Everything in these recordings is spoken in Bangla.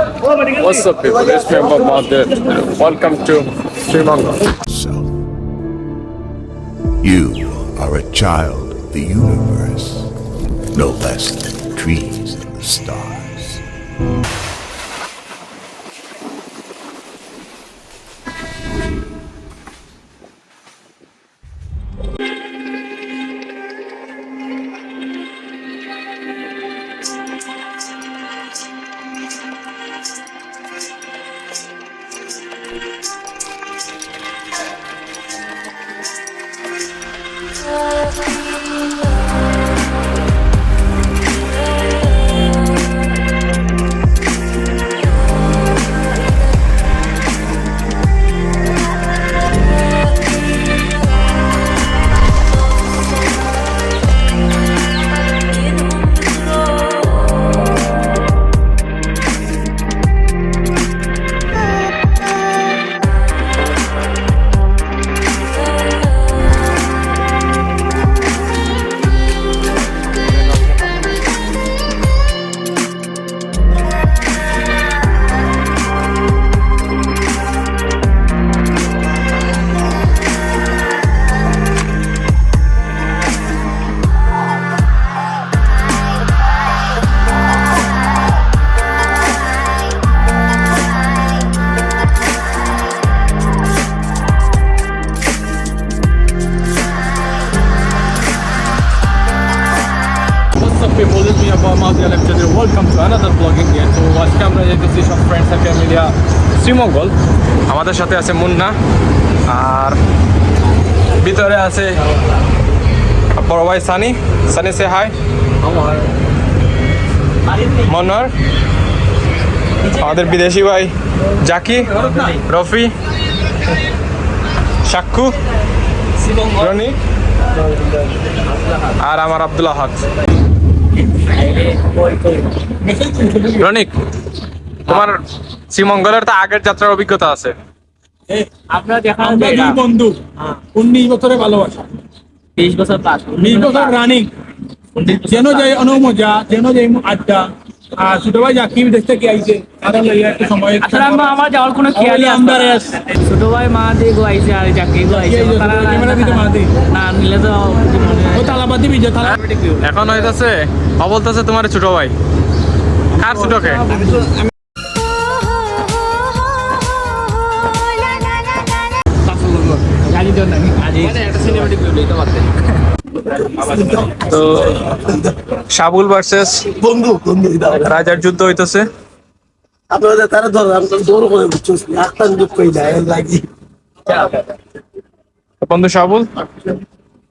What's up, people? It's me, Bob Martin. Welcome to Srimangal. So, you are a child of the universe, no less than the trees and the stars. Welcome to another vlogging day. So আজকে আমরা যেতেছি সব ফ্রেন্ডস সার্কেল মিলিয়া শ্রীমঙ্গল। আমাদের সাথে আছে মুন্না, আর ভিতরে আছে বড় ভাই সানি। সানি সে হাই। মনোহর, আমাদের বিদেশি ভাই জাকি, রফি, সাক্কু, রনি, আর আমার আব্দুল্লাহ হক। রনিক, তোমার শ্রীমঙ্গলের তো আগের যাত্রার অভিজ্ঞতা আছে। আমরা দুই বন্ধু 19 বছরে ভালোবাসা, 20 বছর রানিং, যেন যাই অনুমজা, যেন যাই আড্ডা। আর ছোট ভাই জাকি বিদেশ থেকে আইছে, আর লাগে একটা সময় আসলে আমার যাওয়ার কোনো খেয়ালই আমদারে আছে। ছোট ভাই মা দিয়ে গো আইছে, আর জাকি গো আইছে, তারা ক্যামেরা দিতে মা দি না নিলে তো ও তালাবাদি বিজে তালা। এখন হইতাছে বলতেছে তোমার ছোট ভাই। কার ছোটকে? তো শাবুল ভার্সেস বন্ধু রাজার যুদ্ধ হইতেছে। আপনাদের তারা ধর আমরা দৌড় করে বুঝছিস আত্মান দুঃখ যায় লাগি। বন্ধু শাবুল,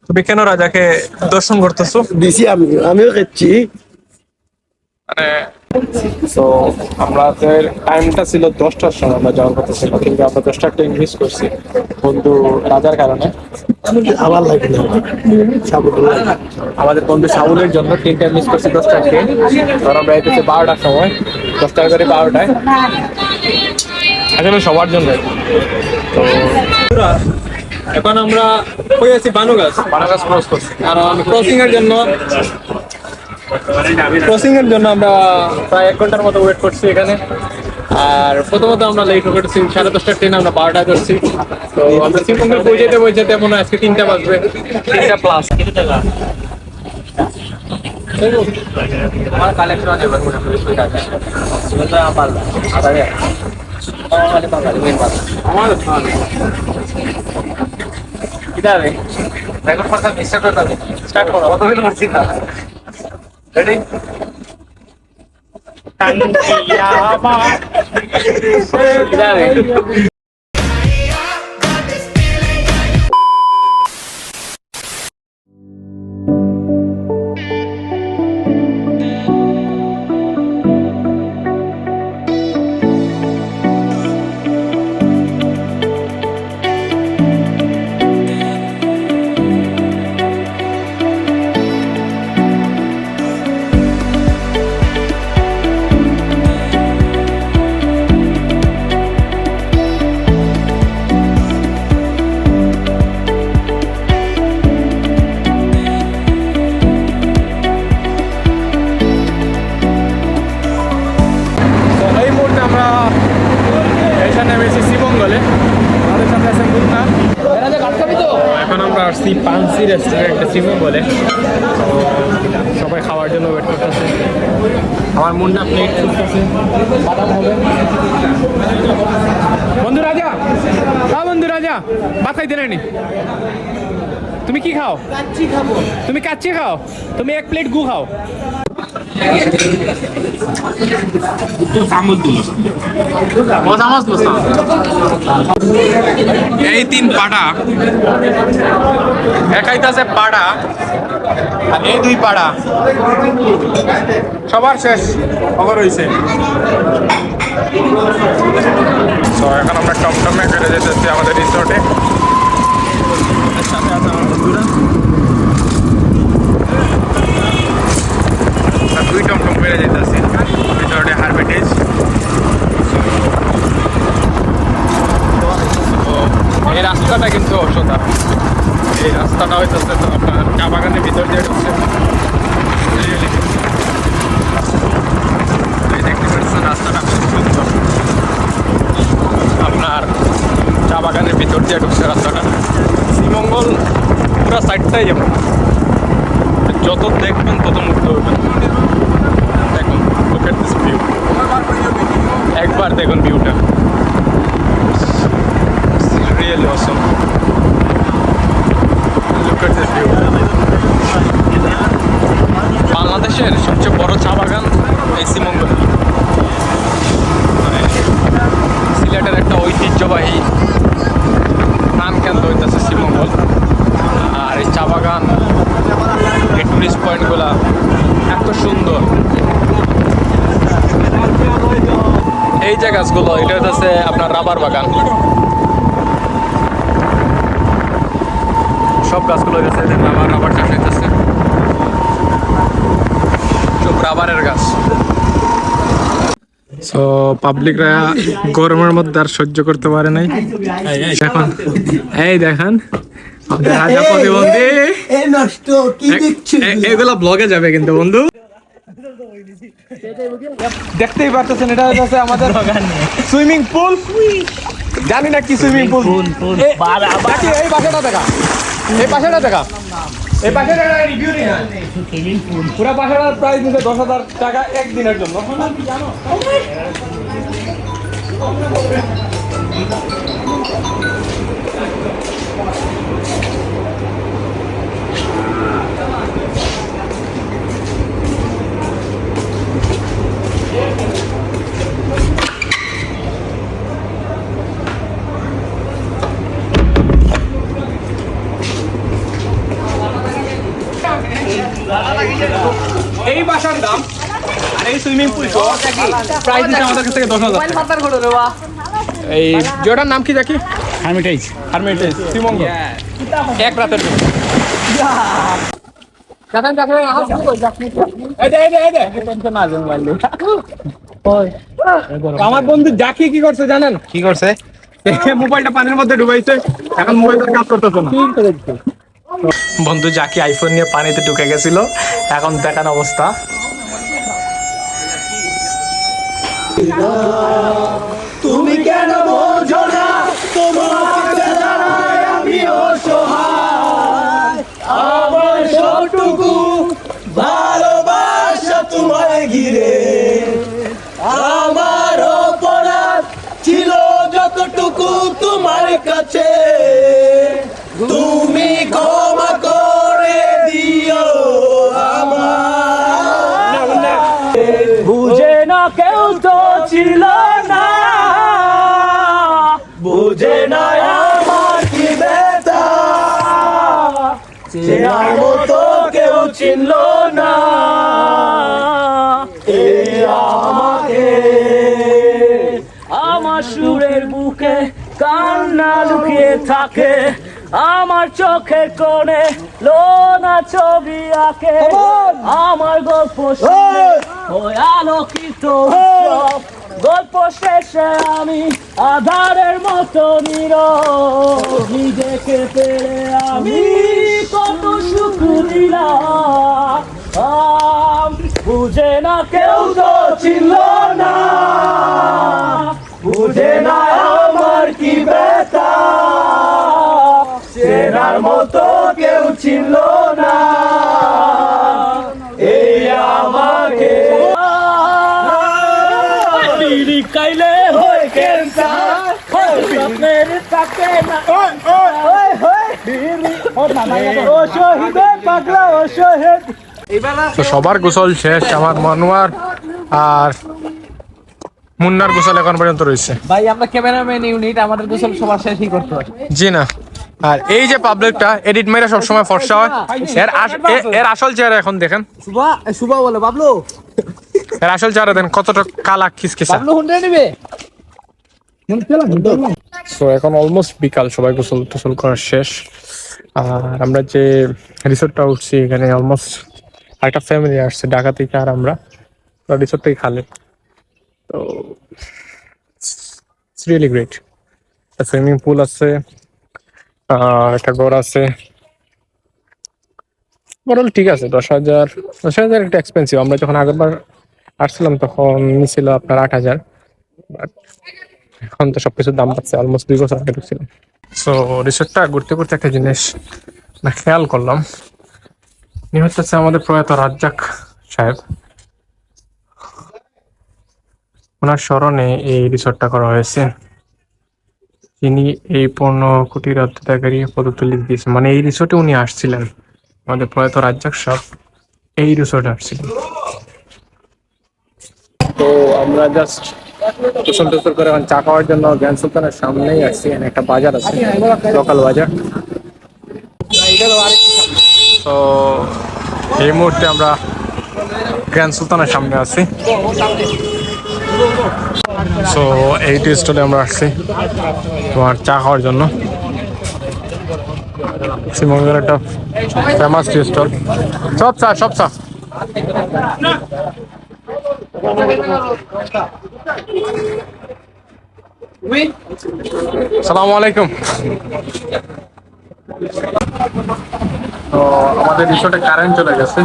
তুমি কেন রাজাকে দর্শন করতেছো? দিছি আমিও খেয়েছি। মানে তো আমাদের টাইমটা ছিল 10টার সময় আমরা যাওয়ার কথা ছিল, কিন্তু আমরা 10টা ট্রেন মিস করছি বন্ধু রাজার কারণে। আমার লাগে না আমাদের বন্ধু শাহুলের জন্য ট্রেনটা মিস করছি 10টার ট্রেন। কারণ আমরা এসেছি 12টার সময়, 10টার করে 12টায়। আসলে সবার জন্য। তো এখন আমরা হয়ে আছি বানুগাছ ক্রস করছি, কারণ ক্রসিং এর জন্য আমরা প্রায় 1 ঘন্টার মতো ওয়েট করছি এখানে। আর প্রথমত আমরা লেট করেছি, 10:30টার ট্রেন আমরা 12টায় করছি। তো আমরা শ্রীমঙ্গল পৌঁছাতে মনে হয় আজকে 3টা বাজবে, 3টা প্লাস। আমার কালেকশন আছে Ready? বলে, আমাদের সাথে আছে মুন্না। এখন আমরা আসছি পানসি রেস্টুরেন্টে শ্রীমঙ্গলে, তো সবাই খাওয়ার জন্য ওয়েট করতেছে। আমার মুন্না প্লেট খুঁজতেছে, বাদাম হবে। বন্ধু রাজা, হ্যাঁ বন্ধু রাজা, ভাত খাইতে নেনি? তুমি কি খাও? কাচ্চি খাবো। তুমি কাচ্চি খাও? তুমি এক প্লেট গু খাও। এই তিন পাড়া, একাইতাছে পাড়া, আর এই দুই পাড়া সবার শেষ খবর হয়েছে। তো এখন আমরা টমটমে করে যেতেছি আমাদের রিসোর্টে। সাথে আছে আমার বন্ধুরা, দুই টমটম করে যেতেছি রিসোর্টে হারবেটেজ। এই রাস্তাটা কিন্তু অসাধারণ। এই রাস্তাটা হইতেছে তো আপনার চা বাগানের ভিতর দিয়ে ঢুকছে। দেখতে পাচ্ছেন রাস্তাটা খুব সুন্দর, আপনার চা বাগানের ভিতর দিয়ে ঢুকছে রাস্তাটা। শ্রীমঙ্গল পুরো সাইডটাই যেমন, যত দেখবেন তত মুগ্ধ হবেন। দেখুন, look at this view, একবার দেখুন ভিউটা, really awesome. Look at this view. বাংলাদেশের সবচেয়ে বড় চা বাগান এই শ্রীমঙ্গল। সিলেটের একটা ঐতিহ্যবাহী প্রাণকেন্দ্র হইতেছে শ্রীমঙ্গল। আর এই চা বাগান, এই টুরিস্ট পয়েন্টগুলা এত সুন্দর। এই যে গাছগুলো, এটা হচ্ছে আপনার রাবার বাগান। সব গাছগুলো হইতেছে রাবার চাষ হইতেছে, সব রাবারের গাছ। সো পাবলিকরা গরমের মধ্যে আর সহ্য করতে পারে নাই। এখন এই দেখেন রাজা প্রতিবন্ধী, এগুলো ব্লগে যাবে কিন্তু বন্ধু। দেখতেই পারতেছেন, এটা হচ্ছে আমাদের সুইমিং পুল। জানি না কি সুইমিং পুল। এই পাশেটা দেখা, এই পাশেটা দেখা, এই পাশেটা রিভিউ নেই। পুরা পাশেটা প্রাইস নিচ্ছে 10,000 টাকা একদিনের জন্য। এই বাসার দাম আর এই সুইমিং পুল প্রাইস দিচ্ছে আমাদের কাছ থেকে 10,000। এই জোটার নাম কি দেখি? হারমিটেজ শ্রীমঙ্গল, এক রাতের জন্য। আমার বন্ধু জাকি কি করছে জানেন? কি করছে? মোবাইলটা পানির মধ্যে ডুবাইছে, এখন মোবাইলটা কাজ করতেছে না। বন্ধু জাকি আইফোন নিয়ে পানিতে ঢুকে গেছিল, এখন দেখান অবস্থা। তুমি কেন বোঝো না তোমাকে জানাই আমি অসহায়, আমার সবটুকু ভালোবাসা তোমায় ঘিরে, আমার অপরাধ ছিল যতটুকু তোমার কাছে, তুমি ক্ষমা করে দিও আমার। বুঝে না কেউ তো ছিল না, বুঝে না আমার কি ব্যথা, চেনার মতো কেউ চিনল না আমাকে। আমার সুরের বুকে কান্না লুকিয়ে থাকে, আমার চোখের কোণে লোনা ছবি আঁকে, আমার গল্প শুনে ওই আলোকিত উৎসব, গল্প শেষে আমি আধারের মতো নীরব, নিজেকে পেরে আমি কত সুখ দিলাম, বুঝে না কেউ তো ছিল না, বুঝে না আমার কি বিড়ি খাইলে হয় ক্যান্সার স্বপ্নের থাকে না বিড়ি ও শহীদে পাগলা ও শহীদ। তো সবার গোসল শেষ, আমার মনোয়ার আর মুন্নার গোসল এখন পর্যন্ত রয়েছে। ভাই আমরা ক্যামেরাম্যান ইউনিট, আমাদের গোসল সবার শেষই করতে হয়। জি না, আর এই যে পাবলিকটা এডিট মেরে সবসময় ফর্সা হয়, এর আসল চেহারা এখন দেখেন। শুভা বলে বাবলু, এর আসল চেহারা দেখেন কতটা কালা খিসখিসা। বাবলু হুন্ডে নিবে। তো এখন অলমোস্ট বিকাল, সবাই গোসল টোসল করা শেষ। আর আমরা যে রিসোর্টটা উঠছি এখানে অলমোস্ট একটা ফ্যামিলি আসছে ঢাকা থেকে, আর আমরা রিসোর্টটাই খালি। তো it's really great. Swimming pool আছে, একটা ঘর আছে, ওভারঅল ঠিক আছে। 10,000 একটা এক্সপেন্সিভ। আমরা যখন আগেরবার আসছিলাম তখন ছিল আপনার 8,000, বাট এখন তো সবকিছুর দাম পাচ্ছে, অলমোস্ট 2 বছর আগে ঢুকছিলাম। সো রিসোর্টটা ঘুরতে ঘুরতে একটা জিনিস না খেয়াল করলাম, উনি হচ্ছে আমাদের প্রয়াত রাজ্জাক সাহেব। ওনার স্মরণে এই রিসোর্টটা করা হয়েছে। তিনি এই 15 কোটি রত্নদাকারী পদতুলি দিয়েছেন, মানে এই রিসোর্টে উনি আসছিলেন, আমাদের প্রয়াত রাজ্জাক সাহেব এই রিসোর্টে আসছিলেন। তো আমরা জাস্ট গোসল টোসল করে এখন চা খাওয়ার জন্য গ্র্যান্ড সুলতানের সামনেই আসছি। এখানে একটা বাজার আছে, লোকাল বাজার। তো এই মুহূর্তে আমরা গ্র্যান্ড সুলতানের সামনে আছি। সো এই টি স্টলে আমরা আসছি তোমার চা খাওয়ার জন্য। পশ্চিমবঙ্গের একটা ফেমাস টি স্টল, সব চা। আসসালামু আলাইকুম। তো আমাদের রিসোর্টে কারেন্ট চলে গেছে,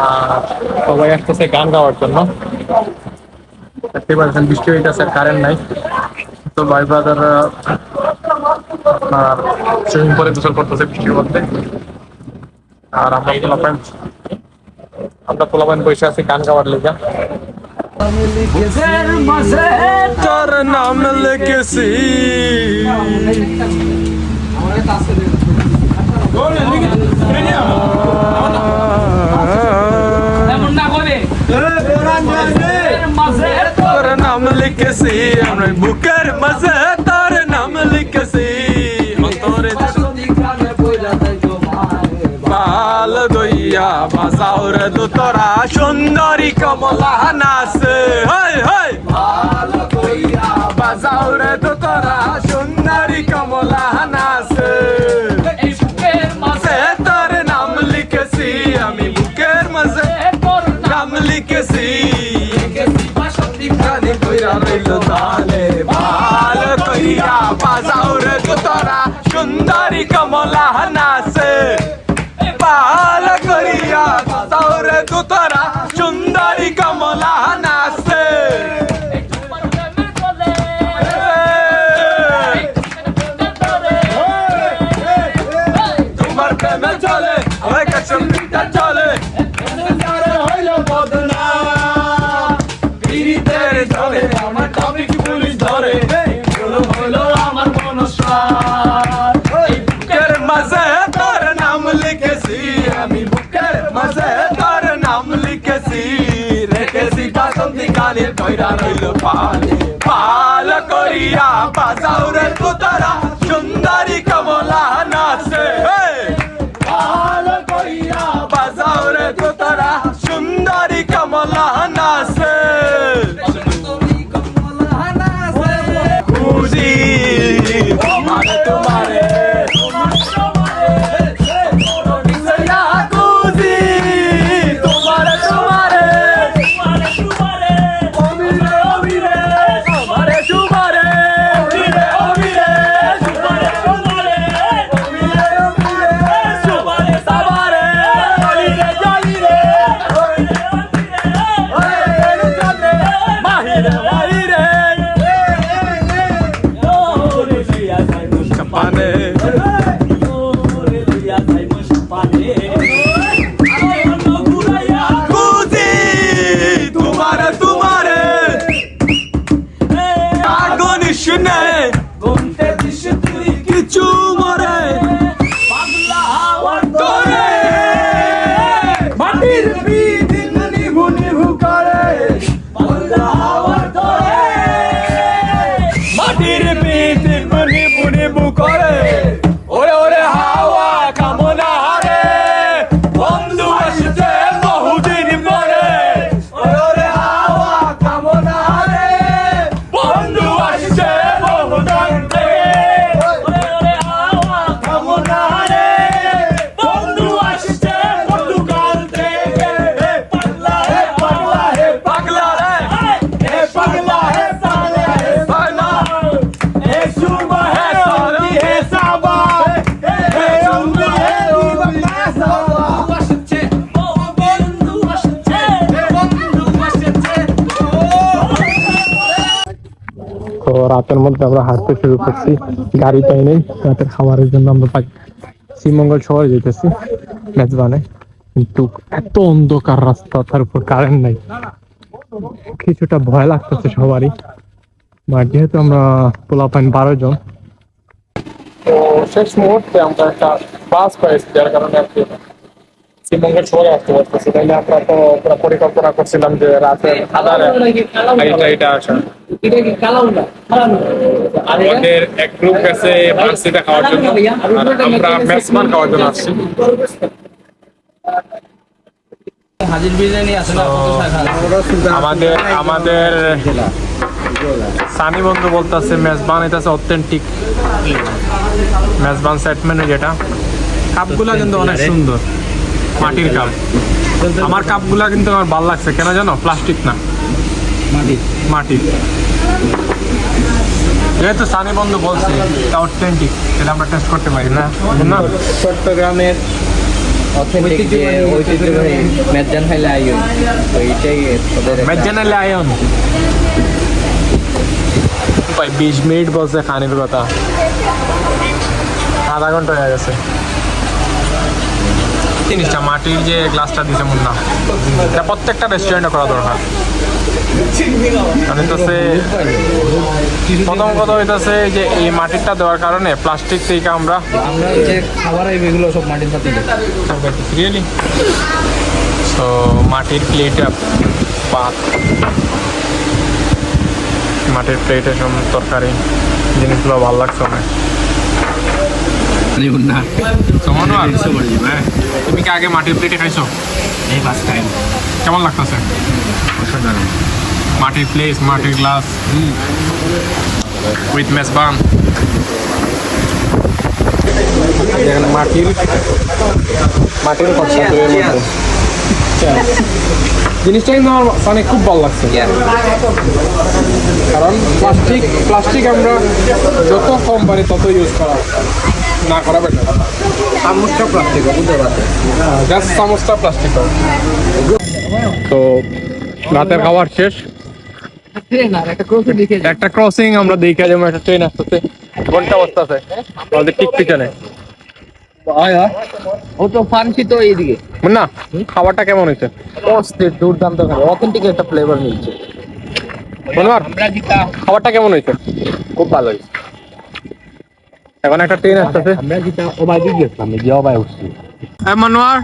আর সবাই আসতেছে গান গাওয়ার জন্য। দেখতে পাচ্ছেন বৃষ্টি হইতেছে, কারেন্ট নাই। তো ভাই ব্রাদার আপনার সুইমিং পুলে গোসল করতেছে বৃষ্টির মধ্যে, আর আমরা পোলাপান বসে আছি গান গাওয়ার লেগে। তোর নাম লিখেছি তোর নাম লিখেছি আমরা বুকের মাঝে, তোর নাম লিখেছি অন্তরে বাল দইয়া বাজাও রে তোরা সুন্দরী কমলা নাচে, বাজাও রে তোরা সুন্দরী কমলা নাচে। তোর নাম লিখেছি আমি বুকের মাঝে, তোর নাম লিখেছি বাল কইয়া বাজাও রে তোরা সুন্দরী কমলা নাচে, বাল কইয়া বাজাও রে তোরা সুন্দরী কমলা নাচে। তোমার প্রেমে চলে আমার কাছে মিটা চলে, হইল বদনা পিরিতের চলে আমার টপিক পুলিশ ধরে, হইল আমার মনসার। বুকের মাঝে তোর নাম লিখেছি আমি, বুকের মাঝে তোর নাম লিখেছি, রেখেছি বাসন্তী কালে কইরা রইল পালে, পাল করিয়া বাজাও রে তোরা সুন্দরী কমলা নাচে, পাল করিয়া বাজাও রে তোরা সুন্দরী কমলা নাচে। খুশি তোমারে তোমারে রাতের মধ্যে আমরা হাঁটতে শুরু করছি, গাড়ি পাই নেই রাতের খাবারের জন্য। আমরা শ্রীমঙ্গল শহরে যেতেছি মেজবানে, কিন্তু এত অন্ধকার রাস্তা, তার উপর কারেন্ট নাই, কিছুটা ভয় লাগতেছে সবারই। বা যেহেতু আমরা পোলাপাইন 12 জন, তো শেষ মুহূর্তে আমরা একটা বাস পাইছি, যার কারণে আর কি শ্রীমঙ্গল শহরে আসতে পারতেছি। তাইলে আমরা তো পুরো পরিকল্পনা করছিলাম যে রাতে এটা আসা। আমাদের এক গ্রুপ গেছে বার্সিটা খাওয়ার জন্য, আর আমরা মেসমান খাওয়ার জন্য আসছি। হাজির বিরিয়ানি আছে না, আমাদের সানি বন্ধু বলতেছে মেজবান এটাছে অথেন্টিক মেজবান সেট মেনু, যেটা কাপগুলা কিন্তু অনেক সুন্দর, মাটির কাপ। আমার কাপগুলা কিন্তু আমার ভালো লাগছে, কেন জানো? প্লাস্টিক না, মাটির। যেহেতু সানি বন্ধু বলছে এটা অথেন্টিক, এটা আমরা টেস্ট করতে পারি না। চট্টগ্রামের অথেন্টিক যে ঐতিহ্যবাহী মেজান খাইলে আইয়ন, ওইটাই ওদের মেজানালে আয়ন ভাই 20 মিনিট বলছে খানির কথা, আধা ঘন্টা হয়ে গেছে। জিনিসটা মাটির যে গ্লাসটা দিছে মুন্না, এটা প্রত্যেকটা রেস্টুরেন্টে করা দরকার। প্রথম কথা হইতেছে যে এই মাটিরটা দেওয়ার কারণে প্লাস্টিক থেকে আমরা যে খাবার এগুলো সব মাটির পাতিল। রিয়েলি তো মাটির প্লেটে ভাত, মাটির প্লেটে সব তরকারি, জিনিসগুলো ভালো লাগছে অনেক। তুমি কি আগে মাটির প্লেটে খাইছো? এই ফার্স্ট টাইম। কেমন লাগতেছে? অসাধারণ। মাটির প্লেট, মাটির গ্লাস উইথ মেজবান, মাটির জিনিসটা কিন্তু আমার মানে খুব ভালো লাগছে। কারণ প্লাস্টিক আমরা যত কম পারি তত ইউজ করা না করা বেটার। চামচটা প্লাস্টিক, বুঝতে পারছি। জাস্ট চামচটা প্লাস্টিক। তো রাতের খাবার শেষ, একটা ক্রসিং আমরা দেখে যেমন একটা ট্রেন আসতেছে, ঘন্টা অবস্থা আছে আমাদের ঠিক পিছনে। ও তো ফান্সি তো এইদিকে। না খাবারটা কেমন হয়েছে? অস্থির, দুর্দান্ত খাবার, অথেন্টিক একটা ফ্লেভার মিলছে। মনোয়ার, খাবারটা কেমন হয়েছে? খুব ভালো হয়েছে। এখন একটা ট্রেন আসতেছে, আমরা যেটা ওবাই দিয়ে গেছিলাম, যে ওবাই উঠছি। মনোয়ার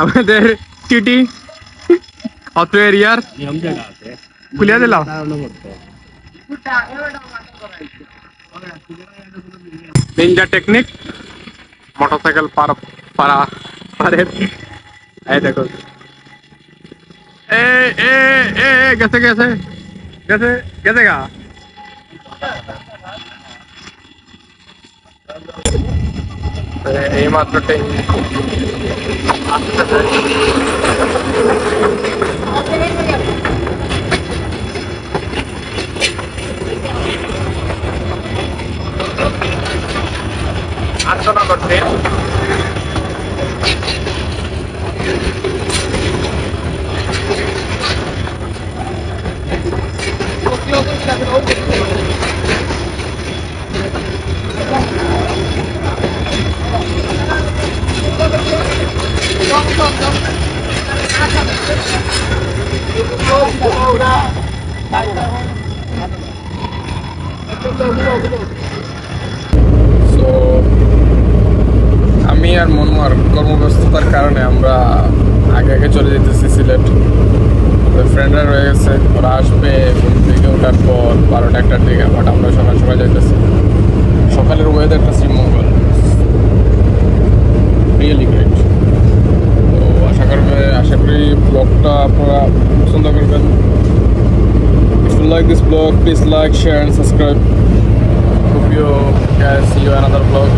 আমাদের টিটি অত এরিয়ার খুলিয়া দিলাম। নিনজা টেকনিক, মোটরসাইকেল পারের এই দেখো, গেছে গেছে গেছে গেছে গা। এই মাত্র করতে আমি আর মনোয়ার কর্মব্যস্ততার কারণে আমরা আগে আগে চলে যেতেছি সিলেট। ফ্রেন্ডরা রয়ে গেছে, ওরা আসবে ঘুম থেকে ওঠার পর 12টা-1টার দিকে, বাট আমরা সকাল সকাল যাইতেছি। সকালের ওয়েদারটা শ্রীমঙ্গল রিয়েলি গ্রেট। তো আশা করি ব্লগটা আপনারা পছন্দ করবেন। If you like this vlog, please like, share and subscribe. Hope you guys see you another vlog.